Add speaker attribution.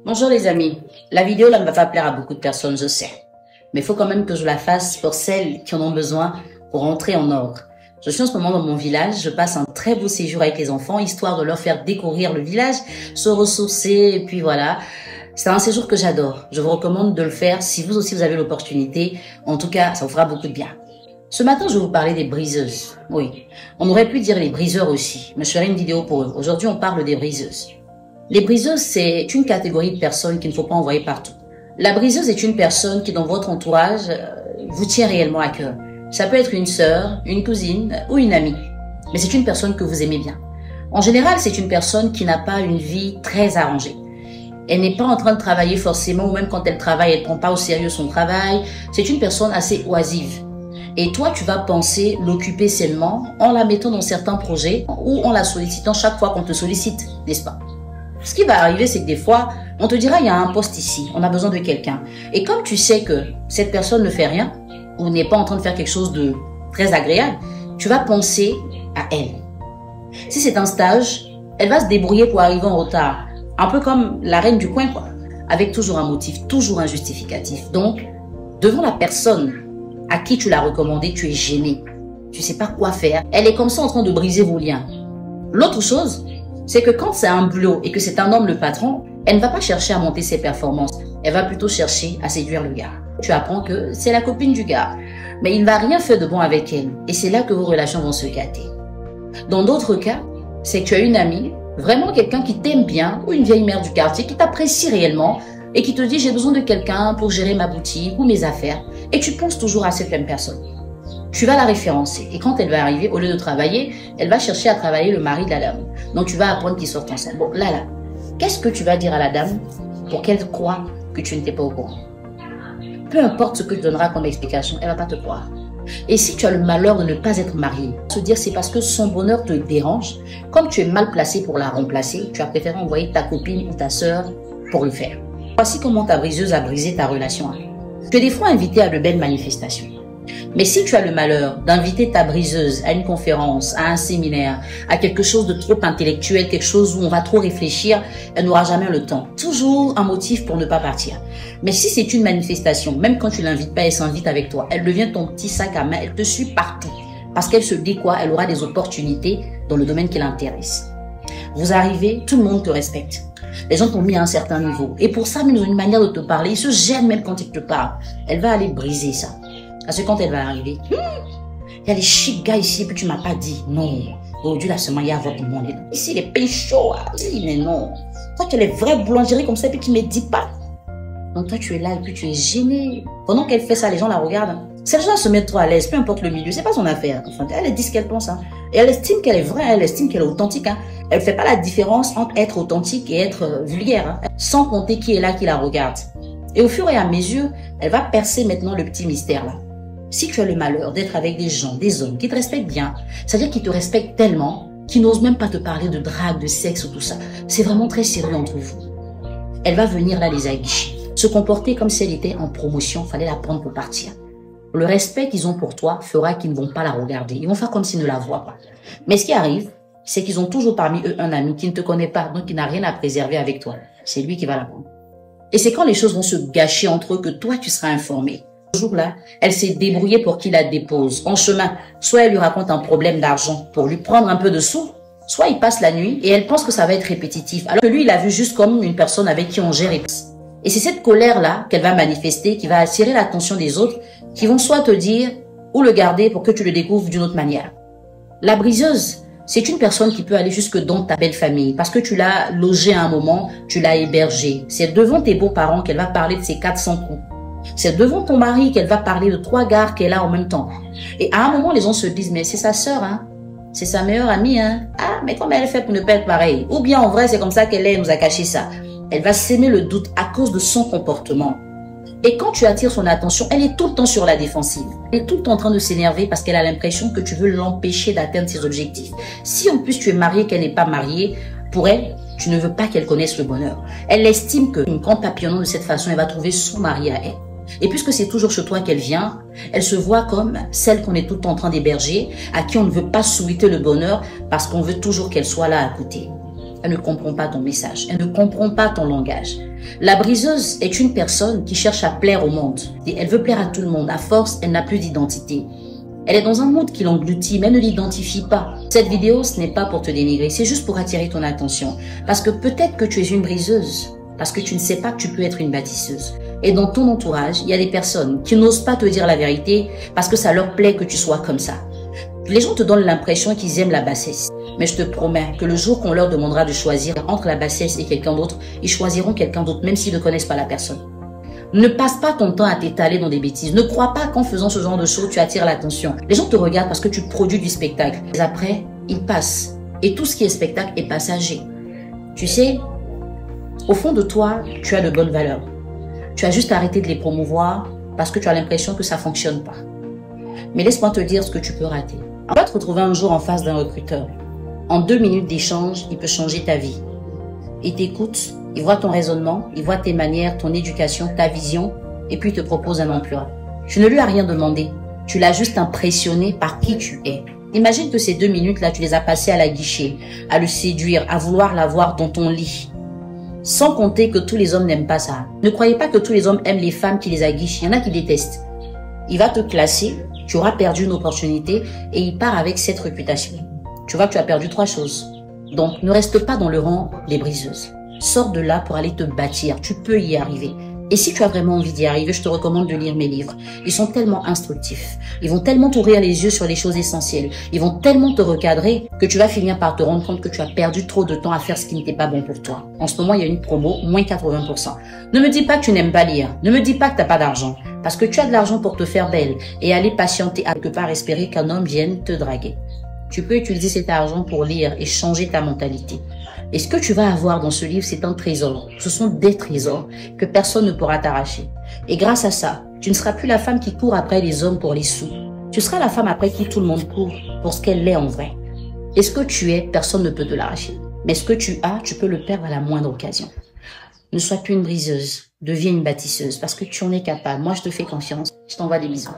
Speaker 1: Bonjour les amis, la vidéo là ne va pas plaire à beaucoup de personnes, je sais. Mais il faut quand même que je la fasse pour celles qui en ont besoin pour rentrer en ordre. Je suis en ce moment dans mon village, je passe un très beau séjour avec les enfants, histoire de leur faire découvrir le village, se ressourcer, et puis voilà. C'est un séjour que j'adore. Je vous recommande de le faire si vous aussi vous avez l'opportunité. En tout cas, ça vous fera beaucoup de bien. Ce matin, je vais vous parler des briseuses. Oui, on aurait pu dire les briseurs aussi, mais je ferai une vidéo pour eux. Aujourd'hui, on parle des briseuses. Les briseuses, c'est une catégorie de personnes qu'il ne faut pas envoyer partout. La briseuse est une personne qui, dans votre entourage, vous tient réellement à cœur. Ça peut être une sœur, une cousine ou une amie. Mais c'est une personne que vous aimez bien. En général, c'est une personne qui n'a pas une vie très arrangée. Elle n'est pas en train de travailler forcément, ou même quand elle travaille, elle ne prend pas au sérieux son travail. C'est une personne assez oisive. Et toi, tu vas penser l'occuper sainement en la mettant dans certains projets ou en la sollicitant chaque fois qu'on te sollicite, n'est-ce pas? Ce qui va arriver, c'est que des fois, on te dira, il y a un poste ici, on a besoin de quelqu'un. Et comme tu sais que cette personne ne fait rien, ou n'est pas en train de faire quelque chose de très agréable, tu vas penser à elle. Si c'est un stage, elle va se débrouiller pour arriver en retard. Un peu comme la reine du coin, quoi. Avec toujours un motif, toujours un justificatif. Donc, devant la personne à qui tu l'as recommandé, tu es gêné. Tu sais pas quoi faire. Elle est comme ça en train de briser vos liens. L'autre chose, c'est que quand c'est un boulot et que c'est un homme le patron, elle ne va pas chercher à monter ses performances. Elle va plutôt chercher à séduire le gars. Tu apprends que c'est la copine du gars. Mais il ne va rien faire de bon avec elle. Et c'est là que vos relations vont se gâter. Dans d'autres cas, c'est que tu as une amie, vraiment quelqu'un qui t'aime bien, ou une vieille mère du quartier qui t'apprécie réellement et qui te dit j'ai besoin de quelqu'un pour gérer ma boutique ou mes affaires. Et tu penses toujours à cette même personne. Tu vas la référencer et quand elle va arriver, au lieu de travailler, elle va chercher à travailler le mari de la dame. Donc tu vas apprendre qu'ils sortent ensemble. Bon, là, qu'est-ce que tu vas dire à la dame pour qu'elle croie que tu n'étais pas au courant? Peu importe ce que tu donneras comme explication, elle ne va pas te croire. Et si tu as le malheur de ne pas être marié, se dire c'est parce que son bonheur te dérange, comme tu es mal placé pour la remplacer, tu as préféré envoyer ta copine ou ta sœur pour le faire. Voici comment ta briseuse a brisé ta relation. Tu es des fois invité à de belles manifestations. Mais si tu as le malheur d'inviter ta briseuse à une conférence, à un séminaire, à quelque chose de trop intellectuel, quelque chose où on va trop réfléchir, elle n'aura jamais le temps. Toujours un motif pour ne pas partir. Mais si c'est une manifestation, même quand tu l'invites pas, elle s'invite avec toi. Elle devient ton petit sac à main, elle te suit partout. Parce qu'elle se dit quoi? Elle aura des opportunités dans le domaine qui l'intéresse. Vous arrivez, tout le monde te respecte. Les gens t'ont mis à un certain niveau. Et pour ça, même dans une manière de te parler, ils se gênent même quand ils te parlent. Elle va aller briser ça. Parce que quand elle va arriver, il y a les chic gars ici, et puis tu m'as pas dit. Non, aujourd'hui, la semaine, il y a votre monde. Ici, les pays chauds. Mais non. Toi, tu as les vraies boulangeries comme ça, et puis tu me dis pas. Donc toi, tu es là, et puis tu es gêné. Pendant qu'elle fait ça, les gens la regardent. Ces gens se mettent trop à l'aise, peu importe le milieu, c'est pas son affaire. Enfin, elle dit ce qu'elle pense. Hein. Et elle estime qu'elle est vraie, elle estime qu'elle est authentique. Hein. Elle fait pas la différence entre être authentique et être vulgaire. Hein. Sans compter qui est là, qui la regarde. Et au fur et à mesure, elle va percer maintenant le petit mystère là. Si tu as le malheur d'être avec des gens, des hommes qui te respectent bien, c'est-à-dire qu'ils te respectent tellement qu'ils n'osent même pas te parler de drague, de sexe ou tout ça. C'est vraiment très sérieux entre vous. Elle va venir là les aguicher, se comporter comme si elle était en promotion, fallait la prendre pour partir. Le respect qu'ils ont pour toi fera qu'ils ne vont pas la regarder. Ils vont faire comme s'ils ne la voient pas. Mais ce qui arrive, c'est qu'ils ont toujours parmi eux un ami qui ne te connaît pas, donc qui n'a rien à préserver avec toi. C'est lui qui va la prendre. Et c'est quand les choses vont se gâcher entre eux que toi tu seras informé. Ce jour-là, elle s'est débrouillée pour qu'il la dépose. En chemin, soit elle lui raconte un problème d'argent pour lui prendre un peu de sous, soit il passe la nuit et elle pense que ça va être répétitif. Alors que lui, il l'a vu juste comme une personne avec qui on gère. Et c'est cette colère-là qu'elle va manifester, qui va attirer l'attention des autres, qui vont soit te dire ou le garder pour que tu le découvres d'une autre manière. La briseuse, c'est une personne qui peut aller jusque dans ta belle famille parce que tu l'as logée à un moment, tu l'as hébergée. C'est devant tes beaux-parents qu'elle va parler de ses 400 coups. C'est devant ton mari qu'elle va parler de 3 gars qu'elle a en même temps. Et à un moment, les gens se disent, mais c'est sa sœur, hein. C'est sa meilleure amie, hein. Ah, mais comment elle fait pour ne pas être pareille? Ou bien en vrai, c'est comme ça qu'elle est, elle nous a caché ça. Elle va s'aimer le doute à cause de son comportement. Et quand tu attires son attention, elle est tout le temps sur la défensive. Elle est tout le temps en train de s'énerver parce qu'elle a l'impression que tu veux l'empêcher d'atteindre ses objectifs. Si en plus tu es marié, qu'elle n'est pas mariée, pour elle, tu ne veux pas qu'elle connaisse le bonheur. Elle estime que, quand papillonnant de cette façon, elle va trouver son mari à elle. Et puisque c'est toujours chez toi qu'elle vient, elle se voit comme celle qu'on est tout le temps en train d'héberger, à qui on ne veut pas souhaiter le bonheur parce qu'on veut toujours qu'elle soit là à côté. Elle ne comprend pas ton message, elle ne comprend pas ton langage. La briseuse est une personne qui cherche à plaire au monde. Et elle veut plaire à tout le monde. À force, elle n'a plus d'identité. Elle est dans un monde qui l'engloutit, mais elle ne l'identifie pas. Cette vidéo, ce n'est pas pour te dénigrer, c'est juste pour attirer ton attention. Parce que peut-être que tu es une briseuse, parce que tu ne sais pas que tu peux être une bâtisseuse. Et dans ton entourage, il y a des personnes qui n'osent pas te dire la vérité parce que ça leur plaît que tu sois comme ça. Les gens te donnent l'impression qu'ils aiment la bassesse. Mais je te promets que le jour qu'on leur demandera de choisir entre la bassesse et quelqu'un d'autre, ils choisiront quelqu'un d'autre même s'ils ne connaissent pas la personne. Ne passe pas ton temps à t'étaler dans des bêtises. Ne crois pas qu'en faisant ce genre de choses, tu attires l'attention. Les gens te regardent parce que tu produis du spectacle. Et après, ils passent. Et tout ce qui est spectacle est passager. Tu sais, au fond de toi, tu as de bonnes valeurs. Tu as juste arrêté de les promouvoir parce que tu as l'impression que ça fonctionne pas. Mais laisse-moi te dire ce que tu peux rater. On va te retrouver un jour en face d'un recruteur. En 2 minutes d'échange, il peut changer ta vie. Il t'écoute, il voit ton raisonnement, il voit tes manières, ton éducation, ta vision, et puis il te propose un emploi. Tu ne lui as rien demandé. Tu l'as juste impressionné par qui tu es. Imagine que ces 2 minutes-là, tu les as passées à la guichet, à le séduire, à vouloir l'avoir dans ton lit. Sans compter que tous les hommes n'aiment pas ça. Ne croyez pas que tous les hommes aiment les femmes qui les aguichent. Il y en a qui détestent. Il va te classer, tu auras perdu une opportunité et il part avec cette réputation. Tu vois que tu as perdu 3 choses. Donc, ne reste pas dans le rang des briseuses. Sors de là pour aller te bâtir. Tu peux y arriver. Et si tu as vraiment envie d'y arriver, je te recommande de lire mes livres. Ils sont tellement instructifs. Ils vont tellement t'ouvrir les yeux sur les choses essentielles. Ils vont tellement te recadrer que tu vas finir par te rendre compte que tu as perdu trop de temps à faire ce qui n'était pas bon pour toi. En ce moment, il y a une promo, moins 80%. Ne me dis pas que tu n'aimes pas lire. Ne me dis pas que tu n'as pas d'argent. Parce que tu as de l'argent pour te faire belle et aller patienter à quelque part espérer qu'un homme vienne te draguer. Tu peux utiliser cet argent pour lire et changer ta mentalité. Et ce que tu vas avoir dans ce livre, c'est un trésor. Ce sont des trésors que personne ne pourra t'arracher. Et grâce à ça, tu ne seras plus la femme qui court après les hommes pour les sous. Tu seras la femme après qui tout le monde court pour ce qu'elle est en vrai. Et ce que tu es, personne ne peut te l'arracher. Mais ce que tu as, tu peux le perdre à la moindre occasion. Ne sois plus une briseuse, deviens une bâtisseuse parce que tu en es capable. Moi, je te fais confiance. Je t'envoie des bisous.